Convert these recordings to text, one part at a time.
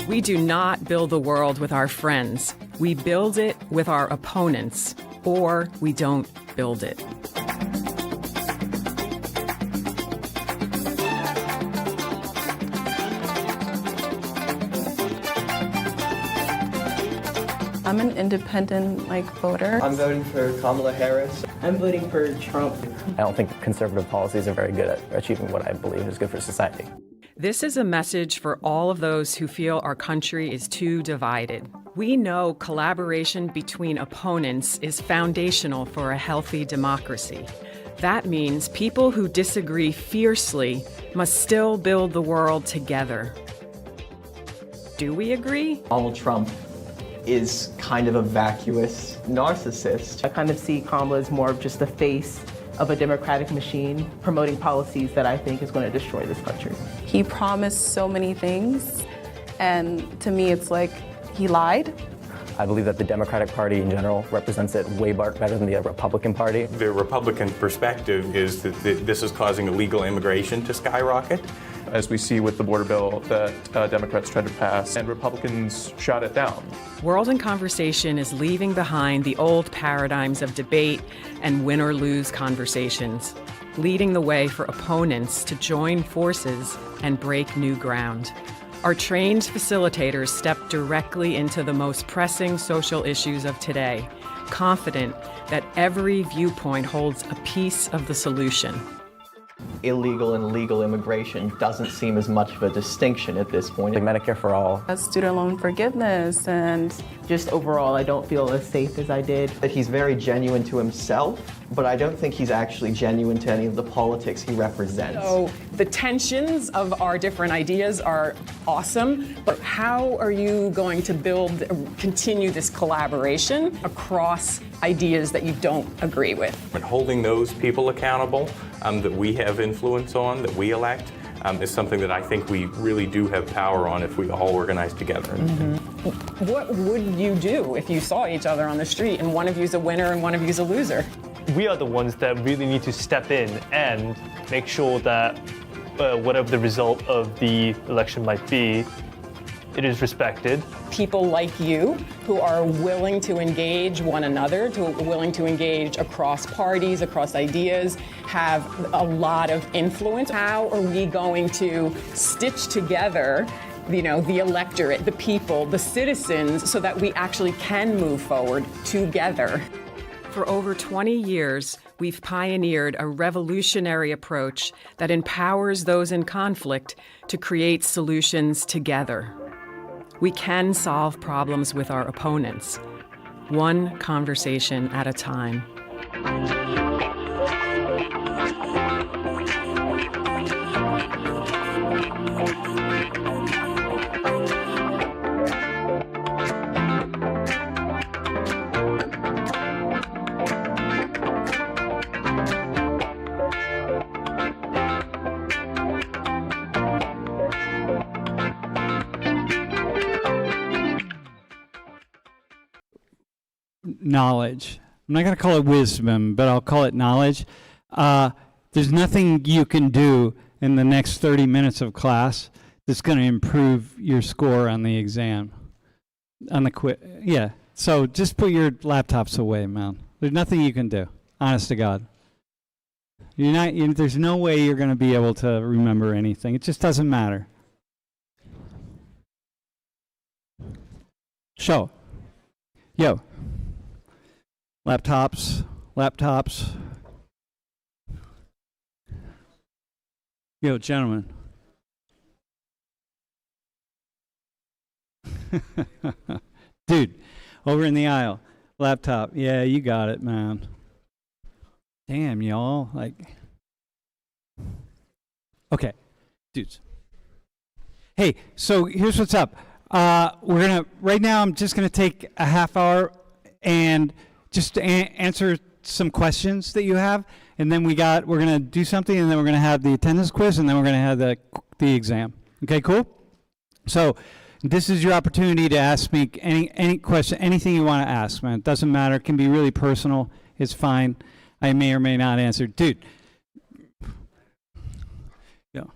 We do not build the world with our friends. We build it with our opponents, or we don't build it. I'm an independent voter. I'm voting for Kamala Harris. I'm voting for Trump. I don't think conservative policies are very good at achieving what I believe is good for society. This is a message for all of those who feel our country is too divided. We know collaboration between opponents is foundational for a healthy democracy. That means people who disagree fiercely must still build the world together. Do we agree? Donald Trump is kind of a vacuous narcissist. I kind of see Kamala as more of just the face of a democratic machine promoting policies that I think is going to destroy this country. He promised so many things, and to me it's like he lied. I believe that the Democratic Party in general represents it way better than the Republican Party. The Republican perspective is that this is causing illegal immigration to skyrocket. As we see with the border bill that Democrats tried to pass, and Republicans shot it down. World in Conversation is leaving behind the old paradigms of debate and win-or-lose conversations, leading the way for opponents to join forces and break new ground. Our trained facilitators step directly into the most pressing social issues of today, confident that every viewpoint holds a piece of the solution. Illegal and legal immigration doesn't seem as much of a distinction at this point. Like Medicare for all. Student loan forgiveness, and Just overall, I don't feel as safe as I did. That he's very genuine to himself, but I don't think he's actually genuine to any of the politics he represents. So the tensions of our different ideas are awesome, but how are you going to continue this collaboration across ideas that you don't agree with? And holding those people accountable that we have influence on, that we elect, is something that I think we really do have power on if we all organize together. Mm-hmm. What would you do if you saw each other on the street and one of you's a winner and one of you's a loser? We are the ones that really need to step in and make sure that whatever the result of the election might be, it is respected. People like you who are willing to engage one another, willing to engage across parties, across ideas, have a lot of influence. How are we going to stitch together, the electorate, the people, the citizens, so that we actually can move forward together? For over 20 years, we've pioneered a revolutionary approach that empowers those in conflict to create solutions together. We can solve problems with our opponents, one conversation at a time. Knowledge. I'm not going to call it wisdom, but I'll call it knowledge. There's nothing you can do in the next 30 minutes of class that's going to improve your score on the exam, on the quiz. Yeah. So just put your laptops away, man. There's nothing you can do. Honest to God. There's no way you're going to be able to remember anything. It just doesn't matter. Show. Yo. Laptops. Yo, gentlemen. Dude, over in the aisle. Laptop. Yeah, you got it, man. Damn, y'all. Okay, dudes. Hey, so here's what's up. Right now I'm just gonna take a half hour and just answer some questions that you have, and then we're gonna do something, and then we're gonna have the attendance quiz, and then we're gonna have the exam. Okay, cool? So this is your opportunity to ask me any question, anything you want to ask, man. It doesn't matter. It can be really personal. It's fine. I may or may not answer. Dude. Yo.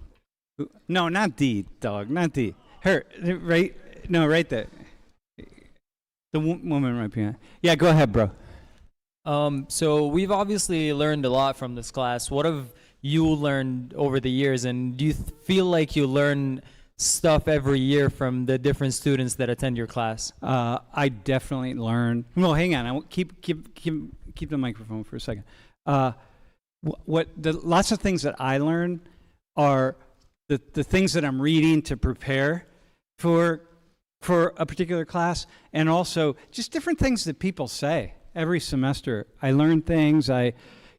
No, not D, dog. Not D. Her, right? no, right there. The woman right behind. Yeah, go ahead, bro. So we've obviously learned a lot from this class. What have you learned over the years, and do you feel like you learn stuff every year from the different students that attend your class? I definitely learn. Well, hang on. I won't keep the microphone for a second. Lots of things that I learn are the things that I'm reading to prepare for a particular class, and also just different things that people say every semester. I learn things.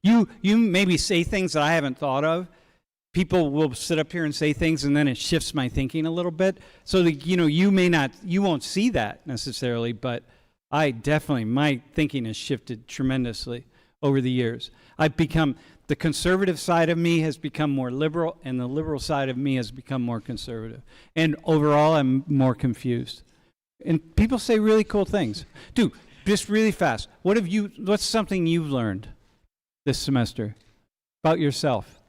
You maybe say things that I haven't thought of. People will sit up here and say things, and then it shifts my thinking a little bit. So that, you won't see that necessarily, but my thinking has shifted tremendously over the years. The conservative side of me has become more liberal, and the liberal side of me has become more conservative. And overall, I'm more confused. And people say really cool things. Dude, just really fast. What's something you've learned this semester about yourself?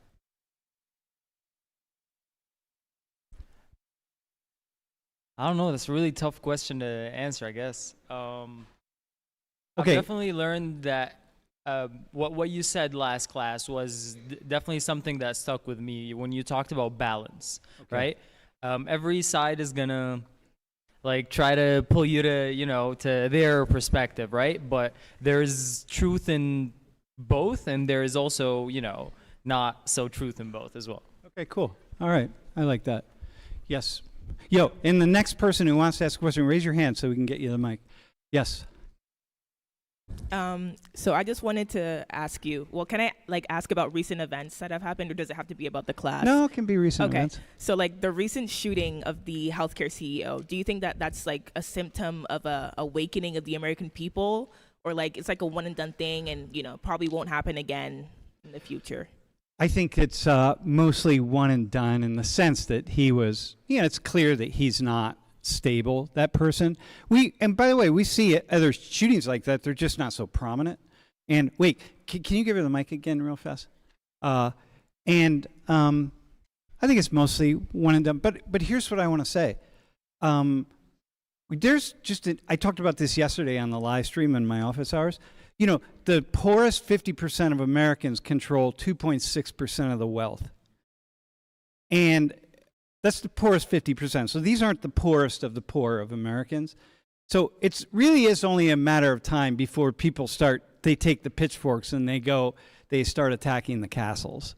I don't know. That's a really tough question to answer, I guess. I've Okay. definitely learned that what you said last class was definitely something that stuck with me when you talked about balance, right? Every side is gonna try to pull you to their perspective, right? But there's truth in both, and there is also not so truth in both as well. Okay, cool. All right, I like that. Yes. Yo, and the next person who wants to ask a question, raise your hand so we can get you the mic. Yes. So I just wanted to ask you, well, can I ask about recent events that have happened, or does it have to be about the class? No, it can be recent Okay. events. So the recent shooting of the healthcare CEO, do you think that that's a symptom of a awakening of the American people, or it's a one and done thing and probably won't happen again in the future? I think it's mostly one and done in the sense that he was, it's clear that he's not stable, that person. And by the way, we see other shootings like that. They're just not so prominent. And wait, can you give her the mic again real fast? I think it's mostly one and done. But here's what I want to say. There's I talked about this yesterday on the live stream in my office hours. The poorest 50% of Americans control 2.6% of the wealth. And that's the poorest 50%. So these aren't the poorest of the poor of Americans. So it really is only a matter of time before people they take the pitchforks and they start attacking the castles.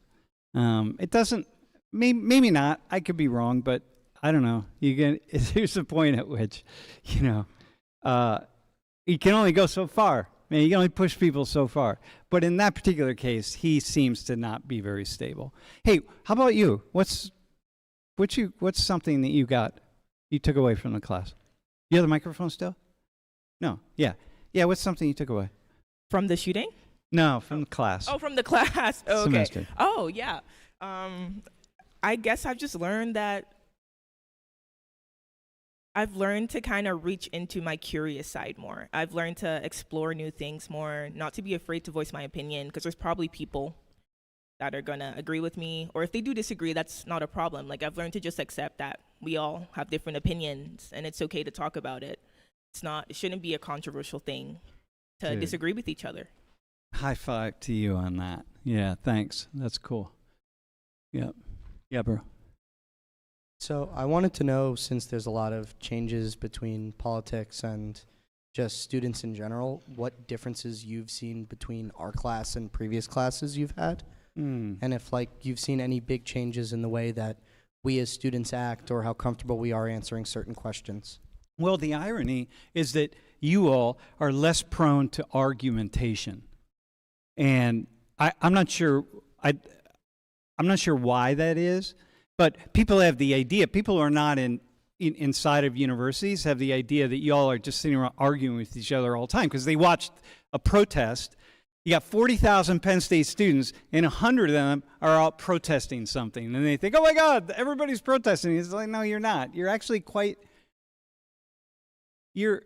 It doesn't, maybe not, I could be wrong, but I don't know. Here's the point at which, you can only go so far. You can only push people so far. But in that particular case, he seems to not be very stable. Hey, how about you? What's something that you took away from the class? You have the microphone still? No. Yeah. Yeah, what's something you took away? From the shooting? No, from the class. Oh, from the class. Oh, okay. Semester. Oh, yeah. I guess I've just learned that I've learned to kind of reach into my curious side more. I've learned to explore new things more, not to be afraid to voice my opinion, because there's probably people that are going to agree with me, or if they do disagree, that's not a problem. I've learned to just accept that we all have different opinions, and it's okay to talk about it. It shouldn't be a controversial thing to disagree with each other. High five to you on that. Yeah, thanks. That's cool. Yep. Yeah, bro. So I wanted to know, since there's a lot of changes between politics and just students in general, what differences you've seen between our class and previous classes you've had? And if you've seen any big changes in the way that we as students act, or how comfortable we are answering certain questions. Well, the irony is that you all are less prone to argumentation. And I'm not sure why that is. But people have the idea, people who are not inside of universities have the idea that y'all are just sitting around arguing with each other all the time because they watched a protest. You got 40,000 Penn State students, and 100 of them are out protesting something. And they think, oh my God, everybody's protesting. It's like, no, you're not. You're actually you're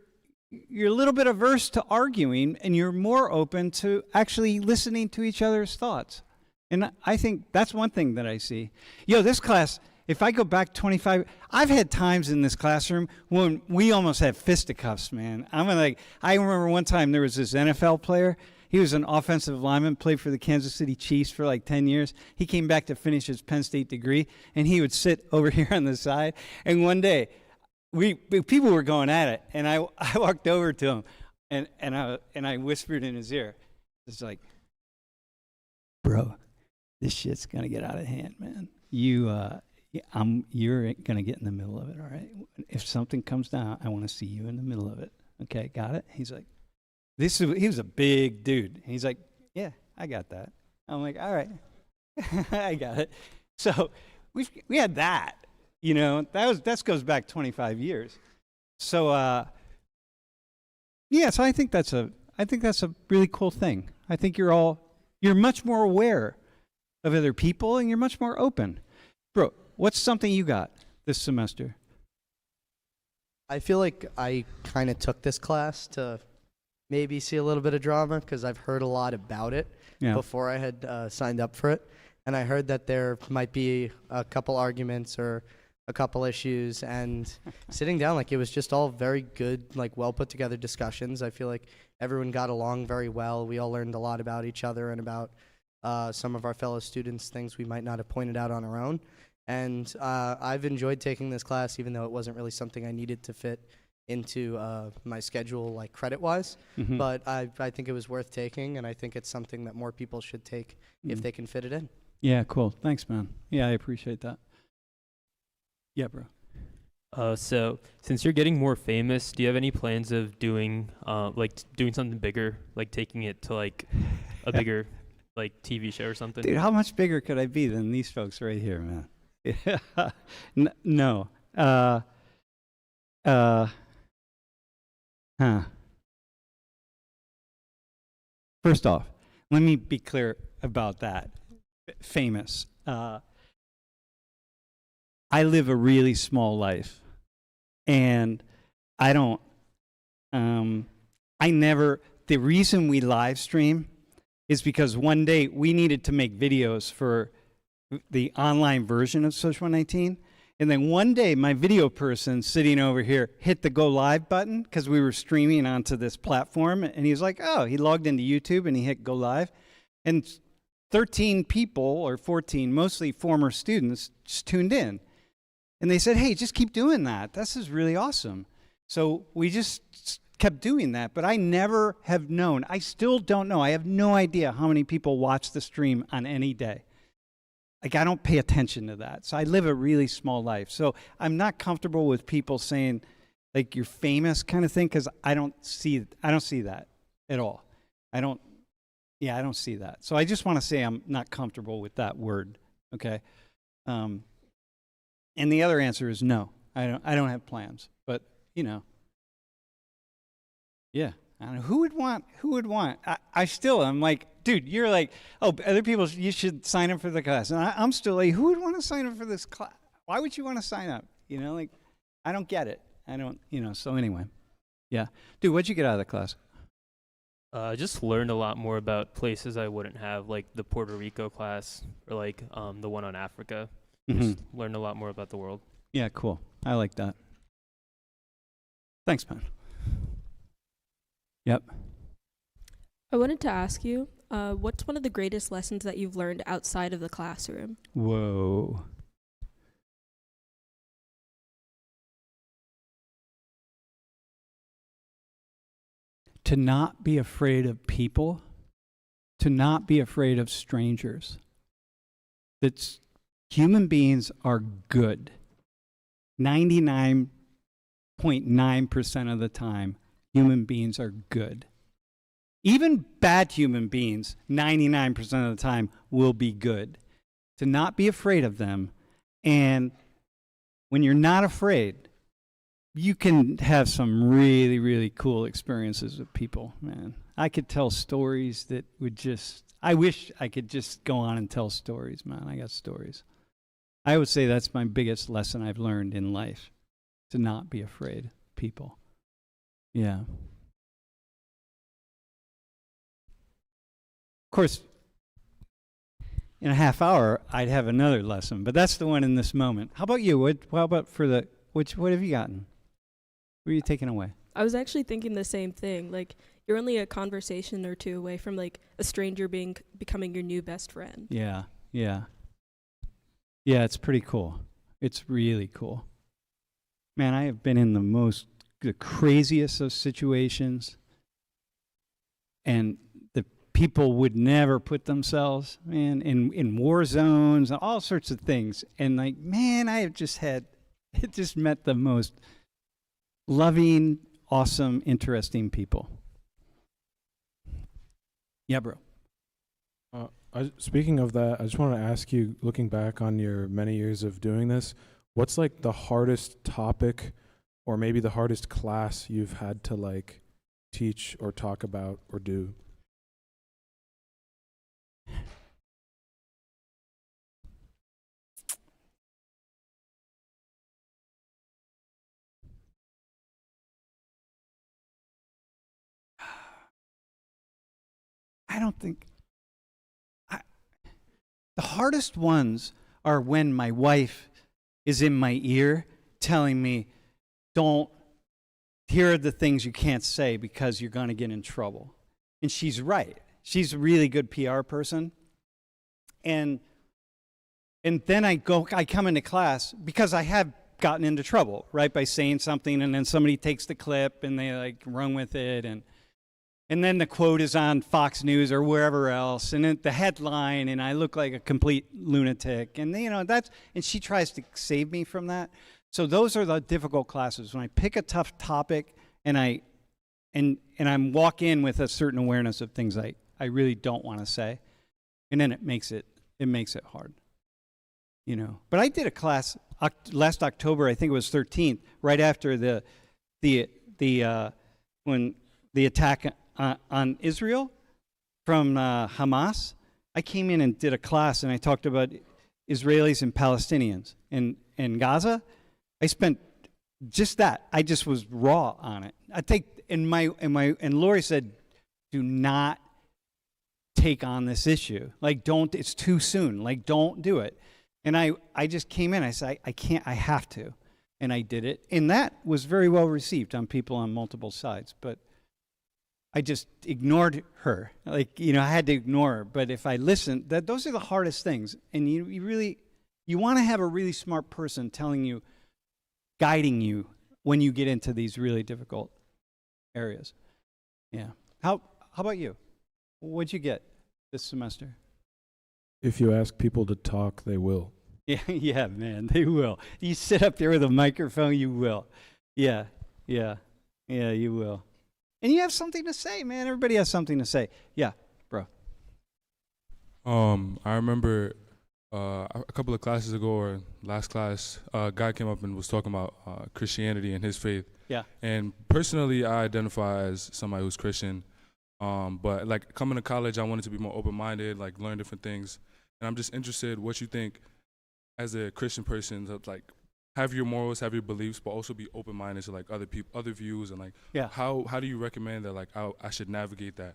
a little bit averse to arguing, and you're more open to actually listening to each other's thoughts. And I think that's one thing that I see. This class if I go back 25, I've had times in this classroom when we almost had fisticuffs, man. I remember one time there was this NFL player. He was an offensive lineman, played for the Kansas City Chiefs for like 10 years. He came back to finish his Penn State degree, and he would sit over here on the side. And one day, people were going at it, and I walked over to him, and I whispered in his ear, it's like, bro, this shit's gonna get out of hand, man. You're gonna get in the middle of it, all right? If something comes down, I want to see you in the middle of it. Okay, got it? He's like, he was a big dude. He's like, yeah, I got that. I'm like, all right, I got it. So we had that, you know. That goes back 25 years. So yeah, so I think that's a really cool thing. I think you're much more aware of other people, and you're much more open. Bro, what's something you got this semester? I feel like I kind of took this class to maybe see a little bit of drama because I've heard a lot about it before I had signed up for it. And I heard that there might be a couple arguments or a couple issues, and sitting down, like, it was just all very good, like, well put together discussions. I feel like everyone got along very well. We all learned a lot about each other and about some of our fellow students, things we might not have pointed out on our own. And I've enjoyed taking this class, even though it wasn't really something I needed to fit into my schedule, like, credit-wise. Mm-hmm. But I think it was worth taking, and I think it's something that more people should take if they can fit it in. Yeah, cool. Thanks, man. Yeah, I appreciate that. Yeah, bro. So since you're getting more famous, do you have any plans of doing doing something bigger, like taking it to like a bigger like TV show or something? Dude, how much bigger could I be than these folks right here, man? No. First off, let me be clear about that. Famous. I live a really small life, and the reason we live stream is because one day we needed to make videos for the online version of Social 119. And then one day my video person sitting over here hit the go live button because we were streaming onto this platform. And he was like, oh, he logged into YouTube and he hit go live. And 13 people or 14, mostly former students, just tuned in. And they said, hey, just keep doing that. This is really awesome. So we just kept doing that. But I never have known. I still don't know. I have no idea how many people watch the stream on any day. Like, I don't pay attention to that. So I live a really small life. So I'm not comfortable with people saying, like, you're famous kind of thing, because I don't see that at all. I don't see that. So I just want to say I'm not comfortable with that word, okay? And the other answer is no. I don't have plans. But, you know, yeah. I don't know. Who would want? I'm like, dude, you're like, oh, other people, you should sign up for the class. And I'm still like, who would want to sign up for this class? Why would you want to sign up? You know, like, I don't get it. I don't, you know, so anyway. Yeah. Dude, what'd you get out of the class? I just learned a lot more about places I wouldn't have, like the Puerto Rico class or like the one on Africa. Just learned a lot more about the world. Yeah, cool. I like that. Thanks, man. Yep. I wanted to ask you, what's one of the greatest lessons that you've learned outside of the classroom? Whoa. To not be afraid of people, to not be afraid of strangers. That's human beings are good. 99.9% of the time, human beings are good. Even bad human beings, 99% of the time, will be good. To not be afraid of them. And when you're not afraid, you can have some really, really cool experiences with people, man. I could tell stories that would I wish I could just go on and tell stories, man. I got stories. I would say that's my biggest lesson I've learned in life, to not be afraid of people. Yeah. Of course, in a half hour, I'd have another lesson. But that's the one in this moment. How about you? How about for the, what have you gotten? What are you taking away? I was actually thinking the same thing. Like, you're only a conversation or two away from like a stranger becoming your new best friend. Yeah, yeah. Yeah, it's pretty cool. It's really cool. Man, I have been in the craziest of situations, and the people would never put themselves, man, in war zones, all sorts of things. And like, man, I have just met the most loving, awesome, interesting people. Yeah, bro. Speaking of that, I just want to ask you, looking back on your many years of doing this, what's like the hardest topic or maybe the hardest class you've had to like teach or talk about or do? I don't think... The hardest ones are when my wife is in my ear telling me, here are the things you can't say because you're going to get in trouble. And she's right. She's a really good PR person. And then I come into class because I have gotten into trouble, right, by saying something, and then somebody takes the clip and they like run with it, and then the quote is on Fox News or wherever else, and then the headline, and I look like a complete lunatic, and and she tries to save me from that. So those are the difficult classes when I pick a tough topic and I walk in with a certain awareness of things I really don't want to say, and then it makes it hard, you know. But I did a class last October, I think it was 13th, right after when the attack on Israel from Hamas. I came in and did a class, and I talked about Israelis and Palestinians in Gaza. I spent just that. I just was raw on it. And Lori said, do not take on this issue. Like, don't, it's too soon. Like, don't do it. And I just came in, I said, I can't, I have to. And I did it. And that was very well received on people on multiple sides. But I just ignored her. Like, you know, I had to ignore her. But if I listened, those are the hardest things. And you want to have a really smart person telling you, guiding you when you get into these really difficult areas. Yeah. How about you? What'd you get this semester? If you ask people to talk, they will. Yeah, man, they will. You sit up there with a microphone, you will. Yeah, you will. And you have something to say, man. Everybody has something to say. Yeah, bro. I remember a couple of classes ago, or last class, a guy came up and was talking about Christianity and his faith. Yeah. And personally, I identify as somebody who's Christian. But like coming to college, I wanted to be more open-minded, like learn different things. And I'm just interested what you think as a Christian person, to like have your morals, have your beliefs, but also be open-minded to like other people, other views, and like how do you recommend that like I should navigate that?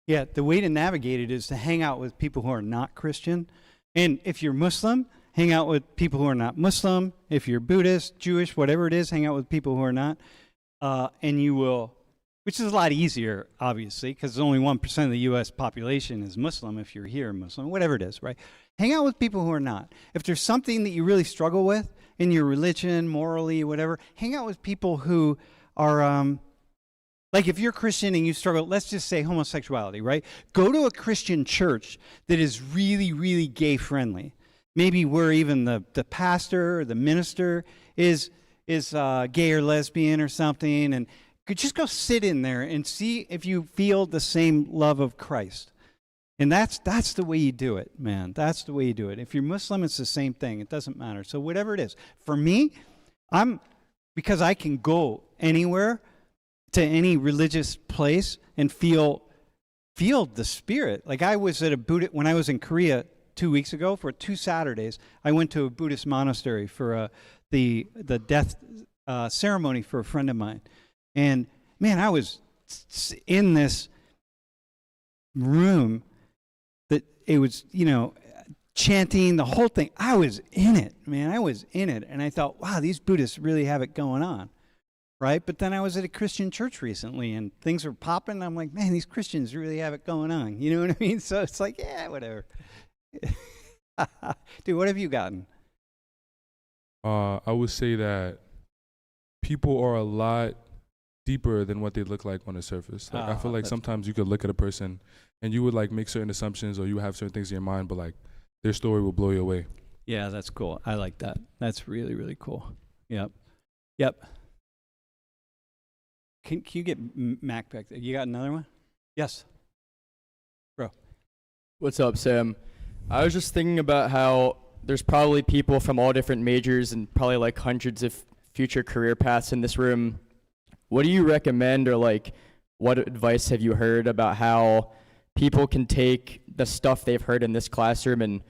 Yeah, the way to navigate it is to hang out with people who are not Christian. And if you're Muslim, hang out with people who are not Muslim. If you're Buddhist, Jewish, whatever it is, hang out with people who are not. And you will, which is a lot easier, obviously, because only 1% of the U.S. population is Muslim if you're here Muslim, whatever it is, right? Hang out with people who are not. If there's something that you really struggle with in your religion, morally, whatever, hang out with people who are, like if you're Christian and you struggle, let's just say homosexuality, right? Go to a Christian church that is really, really gay friendly. Maybe where even the pastor or the minister is gay or lesbian or something, and could just go sit in there and see if you feel the same love of Christ. And that's the way you do it, man. That's the way you do it. If you're Muslim, it's the same thing. It doesn't matter. So whatever it is. For me, because I can go anywhere to any religious place and feel the spirit. Like I was at a Buddhist, when I was in Korea 2 weeks ago, for 2 Saturdays, I went to a Buddhist monastery for the death ceremony for a friend of mine. And man, I was in this room that it was, chanting, the whole thing. I was in it, man. I was in it. And I thought, wow, these Buddhists really have it going on, right? But then I was at a Christian church recently, and things were popping. I'm like, man, these Christians really have it going on. You know what I mean? So it's like, yeah, whatever. Dude, what have you gotten? I would say that people are a lot deeper than what they look like on the surface. Like, I feel like sometimes you could look at a person and you would like make certain assumptions, or you have certain things in your mind, but like their story will blow you away. Yeah, that's cool. I like that. That's really, really cool. Yep. Yep. Can you get Mac back there? You got another one? Yes. Bro. What's up, Sam? I was just thinking about how there's probably people from all different majors and probably like hundreds of future career paths in this room. What do you recommend, or like what advice have you heard about how people can take the stuff they've heard in this classroom and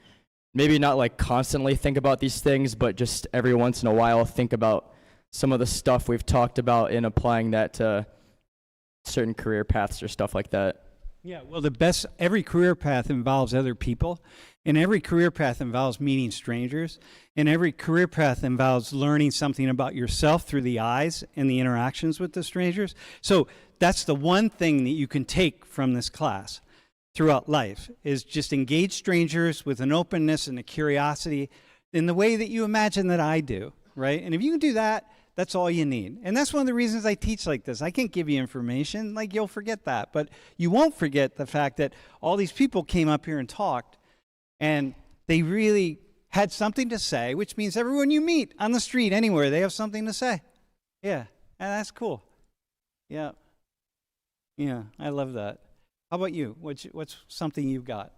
maybe not like constantly think about these things, but just every once in a while think about some of the stuff we've talked about and applying that to certain career paths or stuff like that? Yeah, well, every career path involves other people, and every career path involves meeting strangers, and every career path involves learning something about yourself through the eyes and the interactions with the strangers. So that's the one thing that you can take from this class throughout life, is just engage strangers with an openness and a curiosity in the way that you imagine that I do, right? And if you can do that, that's all you need. And that's one of the reasons I teach like this. I can't give you information, like you'll forget that. But you won't forget the fact that all these people came up here and talked, and they really had something to say, which means everyone you meet on the street, anywhere, they have something to say. Yeah, and that's cool. Yeah. Yeah, I love that. How about you? What's something you've got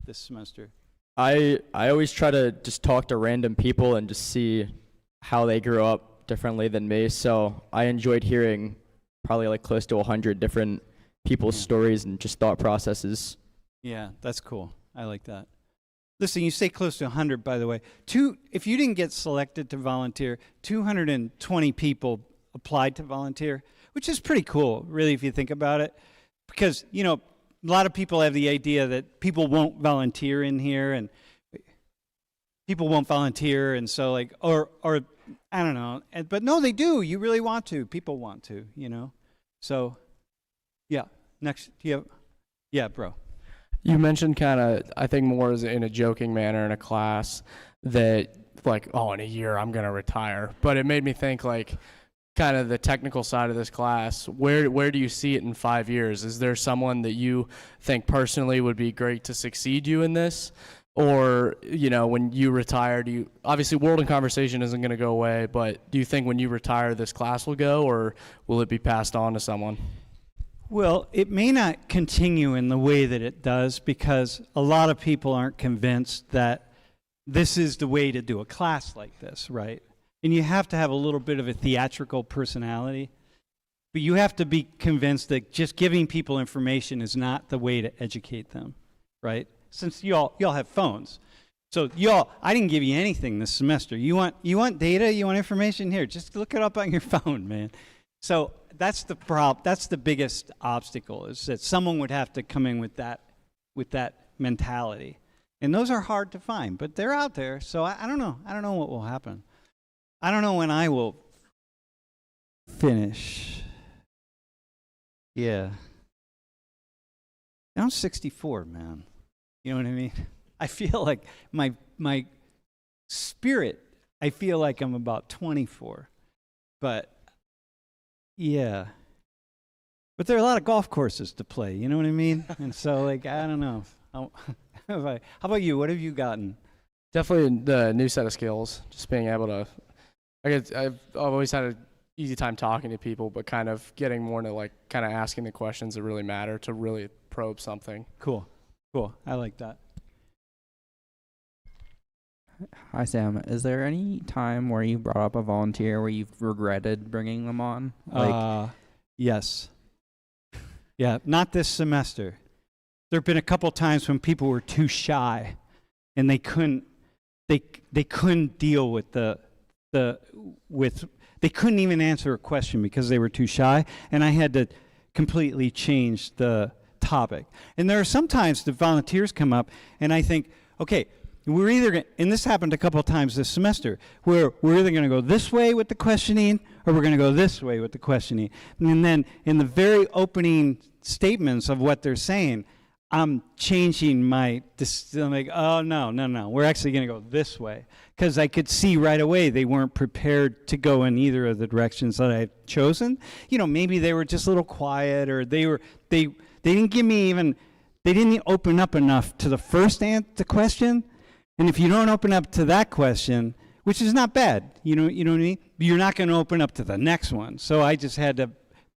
this semester? I always try to just talk to random people and just see how they grew up differently than me. So I enjoyed hearing probably like close to 100 different people's stories and just thought processes. Yeah, that's cool. I like that. Listen, you say close to 100, by the way. If you didn't get selected to volunteer, 220 people applied to volunteer, which is pretty cool, really, if you think about it. Because, you know, a lot of people have the idea that people won't volunteer in here, and people won't volunteer, and so like, or I don't know, but no, they do. You really want to. People want to, you know. So, yeah. Next, yeah, bro. You mentioned kind of, I think more as in a joking manner in a class, that like, oh, in a year I'm going to retire. But it made me think like kind of the technical side of this class. Where do you see it in 5 years? Is there someone that you think personally would be great to succeed you in this? Or, you know, when you retire, obviously World in Conversation isn't going to go away, but do you think when you retire this class will go, or will it be passed on to someone? Well, it may not continue in the way that it does, because a lot of people aren't convinced that this is the way to do a class like this, right? And you have to have a little bit of a theatrical personality, but you have to be convinced that just giving people information is not the way to educate them, right? Since y'all have phones. So I didn't give you anything this semester. You want data, you want information? Here, just look it up on your phone, man. So that's the problem. That's the biggest obstacle, is that someone would have to come in with that mentality. And those are hard to find, but they're out there. So I don't know. I don't know what will happen. I don't know when I will finish. Yeah. I'm 64, man. You know what I mean? I feel like my spirit, I feel like I'm about 24. But yeah. But there are a lot of golf courses to play, you know what I mean? And so like, I don't know. How about you? What have you gotten? Definitely the new set of skills, just being able to, I've always had an easy time talking to people, but kind of getting more into like kind of asking the questions that really matter to really probe something. Cool. I like that. Hi, Sam. Is there any time where you brought up a volunteer where you've regretted bringing them on? Yes. Yeah, not this semester. There have been a couple times when people were too shy, and they couldn't deal with they couldn't even answer a question because they were too shy, and I had to completely change the topic. And there are sometimes the volunteers come up, and I think, okay, we're either gonna, and this happened a couple of times this semester, where we're either going to go this way with the questioning or we're going to go this way with the questioning. And then in the very opening statements of what they're saying, I'm changing I'm like, oh, no. We're actually going to go this way. Because I could see right away they weren't prepared to go in either of the directions that I had chosen. Maybe they were just a little quiet, or they didn't give me even, they didn't open up enough to the first the question. And if you don't open up to that question, which is not bad, you know what I mean? You're not going to open up to the next one. So I just had to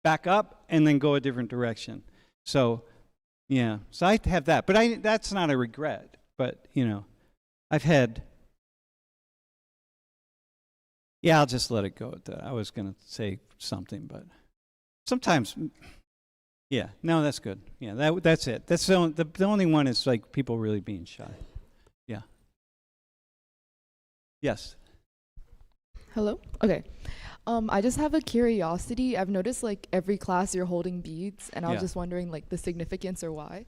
back up and then go a different direction. So, yeah, so I have that. But that's not a regret. But, I've had, I'll just let it go at that. I was going to say something, but sometimes, no, that's good. Yeah, that's it. That's the only one is like people really being shy. Yeah. Yes. Hello? Okay. I just have a curiosity. I've noticed like every class you're holding beads, and I was just wondering like the significance or why.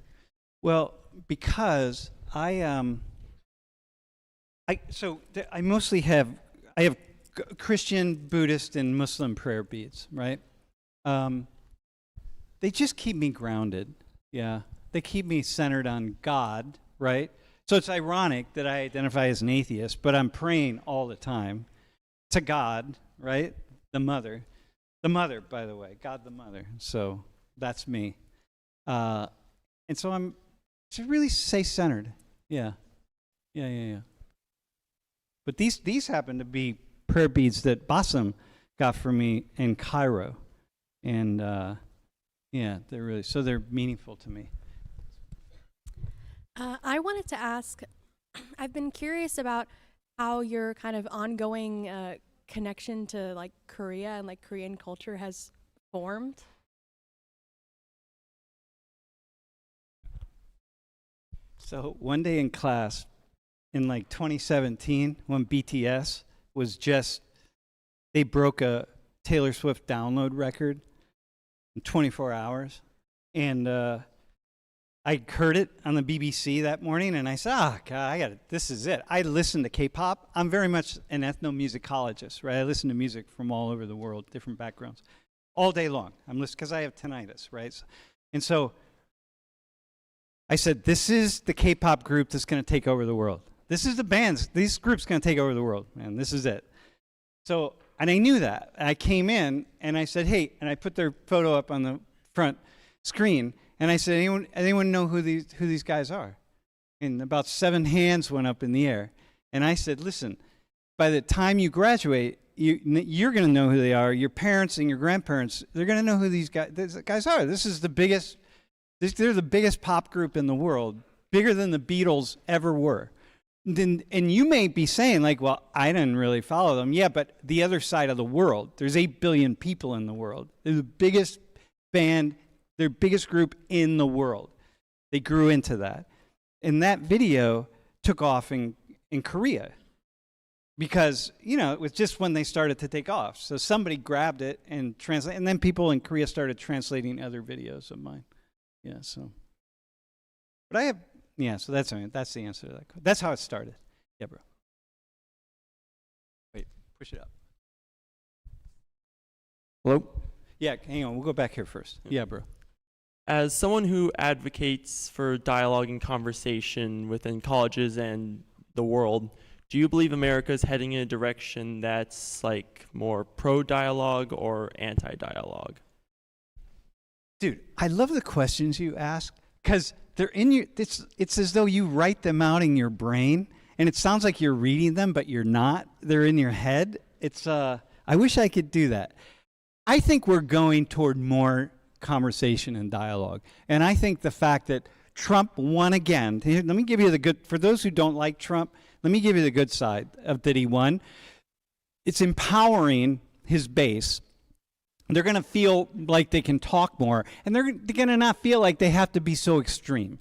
Well, because I mostly have Christian, Buddhist, and Muslim prayer beads, right? They just keep me grounded. Yeah, they keep me centered on God, right? So it's ironic that I identify as an atheist, but I'm praying all the time to God, right? The mother, by the way, God the mother. So that's me. And so I'm to really stay centered. Yeah. But these happen to be prayer beads that Bassem got for me in Cairo. And they're meaningful to me. I wanted to ask, I've been curious about how your kind of ongoing connection to like Korea and like Korean culture has formed. So one day in class in like 2017, when BTS was they broke a Taylor Swift download record in 24 hours. And I heard it on the BBC that morning, and I said, God, this is it. I listen to K-pop. I'm very much an ethnomusicologist, right? I listen to music from all over the world, different backgrounds, all day long. I'm listening because I have tinnitus, right? And so I said, this is the K-pop group that's going to take over the world. This is the bands. These groups going to take over the world, man. This is it. So, and I knew that. And I came in, and I said, hey, and I put their photo up on the front screen. And I said, anyone know who these guys are? And about 7 hands went up in the air. And I said, listen, by the time you graduate, you're going to know who they are. Your parents and your grandparents, they're going to know who these guys are. This is the biggest, they're the biggest pop group in the world, bigger than the Beatles ever were. And you may be saying, like, well, I didn't really follow them. Yeah, but the other side of the world, there's 8 billion people in the world. They're the biggest band, their biggest group in the world. They grew into that. And that video took off in Korea because, it was just when they started to take off. So somebody grabbed it and translated, and then people in Korea started translating other videos of mine. Yeah, so. But I have, so that's the answer to that. That's how it started. Yeah, bro. Wait, push it up. Hello? Yeah, hang on, we'll go back here first. Yeah, bro. As someone who advocates for dialogue and conversation within colleges and the world, do you believe America is heading in a direction that's like more pro-dialogue or anti-dialogue? Dude, I love the questions you ask because they're in your, it's as though you write them out in your brain and it sounds like you're reading them, but you're not. They're in your head. I wish I could do that. I think we're going toward more conversation and dialogue. And I think the fact that Trump won again, let me give you the good, for those who don't like Trump, let me give you the good side of that he won. It's empowering his base. They're going to feel like they can talk more, and they're going to not feel like they have to be so extreme.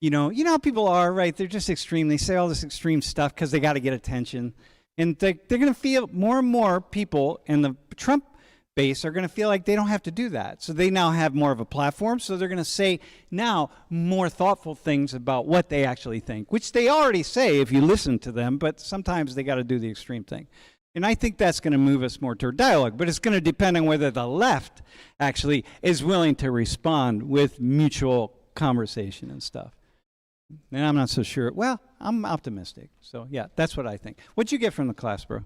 You know how people are, right? They're just extreme. They say all this extreme stuff because they got to get attention. And they're going to feel more and more people, and the Trump base are going to feel like they don't have to do that. So they now have more of a platform. So they're going to say now more thoughtful things about what they actually think, which they already say if you listen to them, but sometimes they got to do the extreme thing. And I think that's going to move us more toward dialogue, but it's going to depend on whether the left actually is willing to respond with mutual conversation and stuff. And I'm not so sure. Well, I'm optimistic. So yeah, that's what I think. What'd you get from the class, bro?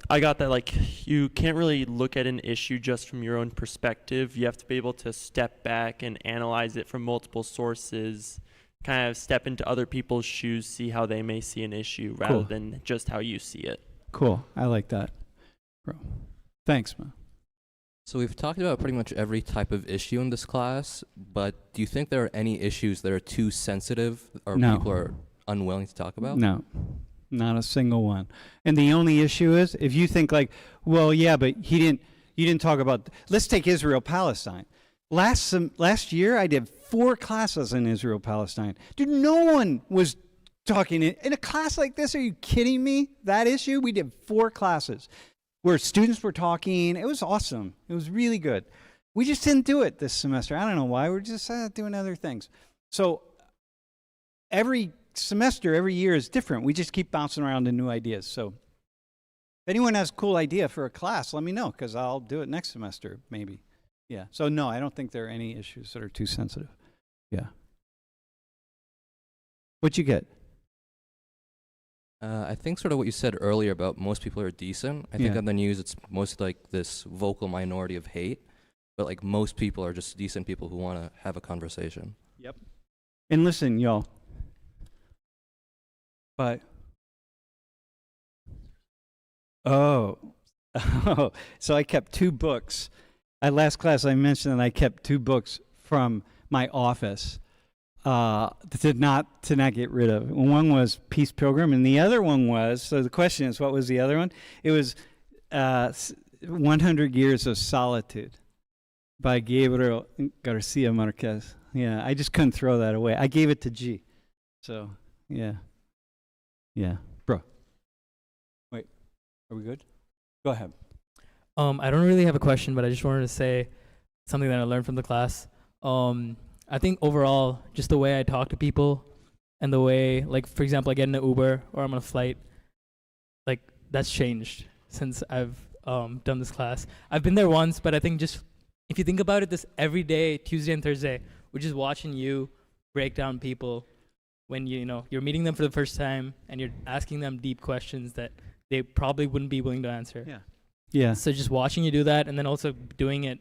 I got that, like, you can't really look at an issue just from your own perspective. You have to be able to step back and analyze it from multiple sources, kind of step into other people's shoes, see how they may see an issue rather than just how you see it. Cool. I like that, bro. Thanks, man. So we've talked about pretty much every type of issue in this class, but do you think there are any issues that are too sensitive or No. people are unwilling to talk about? No, not a single one. And the only issue is if you think like, well, yeah, but you didn't talk about, let's take Israel-Palestine. Last year, I did 4 classes in Israel-Palestine. Dude, no one was talking in a class like this. Are you kidding me? That issue? We did 4 classes where students were talking. It was awesome. It was really good. We just didn't do it this semester. I don't know why. We're just doing other things. So every semester, every year is different. We just keep bouncing around in new ideas. So if anyone has a cool idea for a class, let me know, because I'll do it next semester, maybe. Yeah. So no, I don't think there are any issues that are too sensitive. Yeah. What'd you get? I think sort of what you said earlier about most people are decent. I think Yeah. on the news it's mostly like this vocal minority of hate, but like most people are just decent people who want to have a conversation. Yep. And listen, y'all. But oh, so I kept 2 books. At last class, I mentioned that I kept 2 books from my office to not get rid of. One was Peace Pilgrim, and the other one was. So the question is, what was the other one? It was 100 Years of Solitude by Gabriel Garcia Marquez. Yeah, I just couldn't throw that away. I gave it to G. So yeah. Yeah, bro. Wait, are we good? Go ahead. I don't really have a question, but I just wanted to say something that I learned from the class. I think overall, just the way I talk to people and the way, like, for example, I get in an Uber or I'm on a flight, like, that's changed since I've done this class. I've been there once, but I think just, if you think about it, this every day, Tuesday and Thursday, we're just watching you break down people when you're meeting them for the first time and you're asking them deep questions that they probably wouldn't be willing to answer. Yeah. Yeah. So just watching you do that and then also doing it,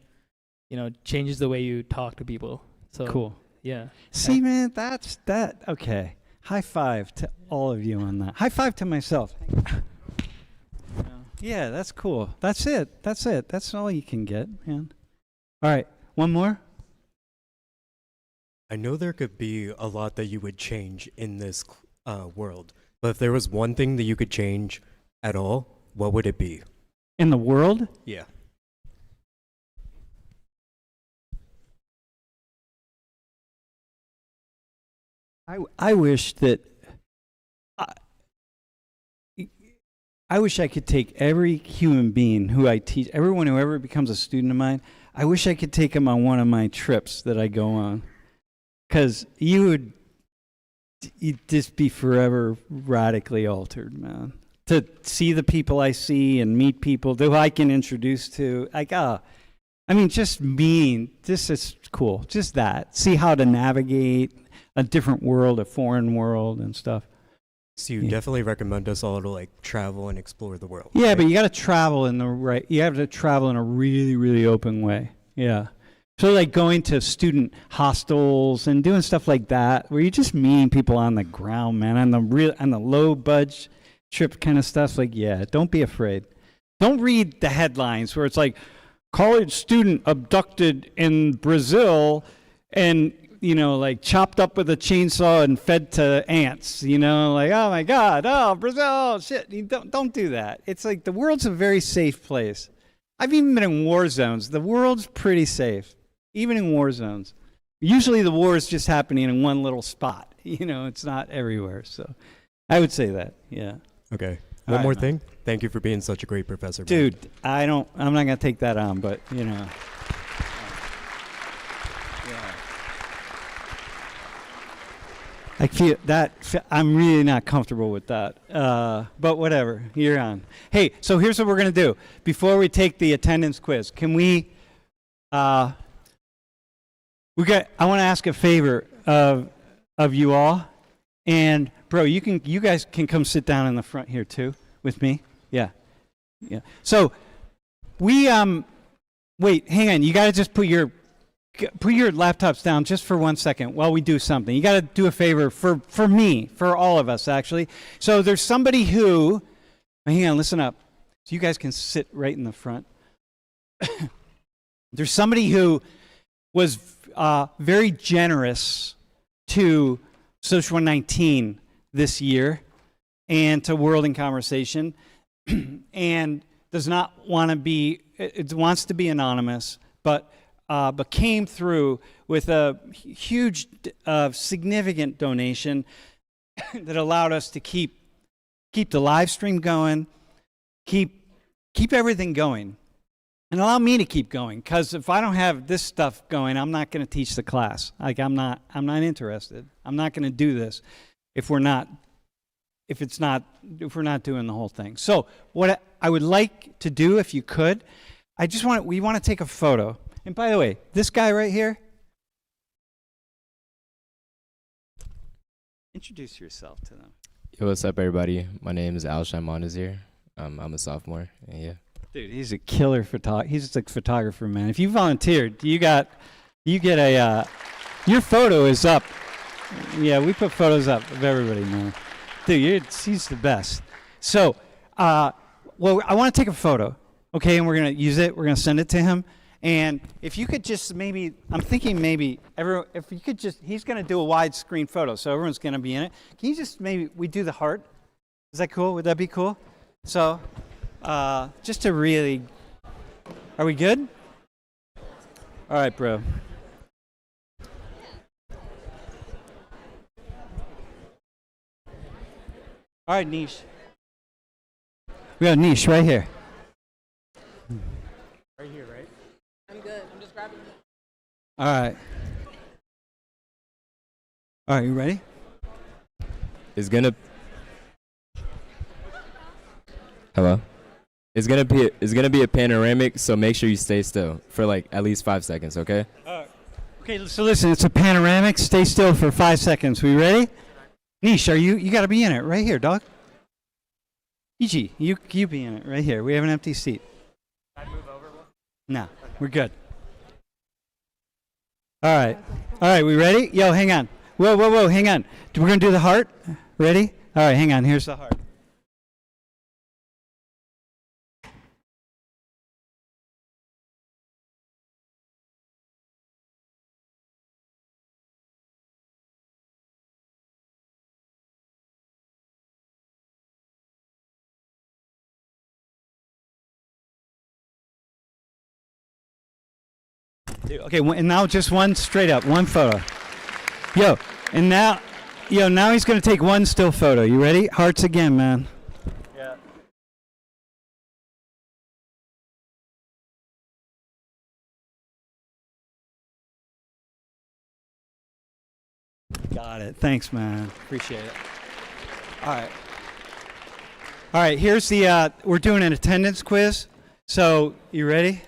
changes the way you talk to people. So Cool. Yeah. See, man, that's that. Okay. High five to all of you on that. High five to myself. Yeah, that's cool. That's it. That's all you can get, man. All right. One more. I know there could be a lot that you would change in this world, but if there was one thing that you could change at all, what would it be? In the world? Yeah. I wish that I wish I could take every human being who I teach, everyone who ever becomes a student of mine, I wish I could take them on one of my trips that I go on. Because you'd just be forever radically altered, man. To see the people I see and meet people who I can introduce to, like, just meeting, this is cool. Just that. See how to navigate a different world, a foreign world and stuff. So you definitely recommend us all to like travel and explore the world. Yeah, right? but you got to travel you have to travel in a really, really open way. Yeah. So like going to student hostels and doing stuff like that, where you're just meeting people on the ground, man, on the low budge trip kind of stuff. Like, yeah, don't be afraid. Don't read the headlines where it's like college student abducted in Brazil and like chopped up with a chainsaw and fed to ants, like, oh my God, oh, Brazil, shit. You don't do that. It's like the world's a very safe place. I've even been in war zones. The world's pretty safe, even in war zones. Usually the war is just happening in one little spot. It's not everywhere. So I would say that, yeah. Okay. One right, more man. thing. Thank you for being such a great professor. man. Dude, I'm not gonna take that on, but you know. I feel that I'm really not comfortable with that. But whatever, you're on. Hey, so here's what we're gonna do. Before we take the attendance quiz, can we? I want to ask a favor of you all, and bro, you guys can come sit down in the front here too with me. Yeah. So we wait, hang on. You got to just put your laptops down just for 1 second while we do something. You got to do a favor for me, for all of us actually. So there's somebody who, hang on, listen up. So you guys can sit right in the front. There's somebody who was very generous to Social 119 this year and to World in Conversation, and does not want to be, it wants to be anonymous, but came through with a huge, significant donation that allowed us to keep the live stream going, keep everything going, and allow me to keep going. Because if I don't have this stuff going, I'm not going to teach the class. Like I'm not interested. I'm not going to do this if we're not doing the whole thing. So what I would like to do, if you could, we want to take a photo. And by the way, this guy right here, introduce yourself to them. Yo, what's up, everybody? My name is Alshon Monazir. I'm a sophomore, and yeah. Dude, he's a killer photographer. He's just a photographer, man. If you volunteered, you get a, your photo is up. Yeah, we put photos up of everybody, man. Dude, he's the best. So, I want to take a photo, okay, and we're going to use it. We're going to send it to him. And if you could just maybe, I'm thinking maybe, if you could just, he's going to do a widescreen photo, so everyone's going to be in it. Can you just maybe, we do the heart? Is that cool? Would that be cool? So, just to really, are we good? All right, bro. All right, Niche. We got Niche right here. Right here, right? I'm good. I'm just grabbing it. All right. All right, you ready? Hello? It's gonna be a panoramic, so make sure you stay still for like at least 5 seconds, okay? Okay, so listen, it's a panoramic. Stay still for 5 seconds. We ready? Niche, you got to be in it right here, dog. EG, you be in it right here. We have an empty seat. Can I move over one? No, we're good. All right, we ready? Yo, hang on. Whoa, hang on. We're going to do the heart. Ready? All right, hang on. Here's the heart. Okay, and now just one straight up, one photo. Now he's going to take one still photo. You ready? Hearts again, man. Yeah. Got it. Thanks, man. Appreciate it. All right, here's the, we're doing an attendance quiz. So, you ready?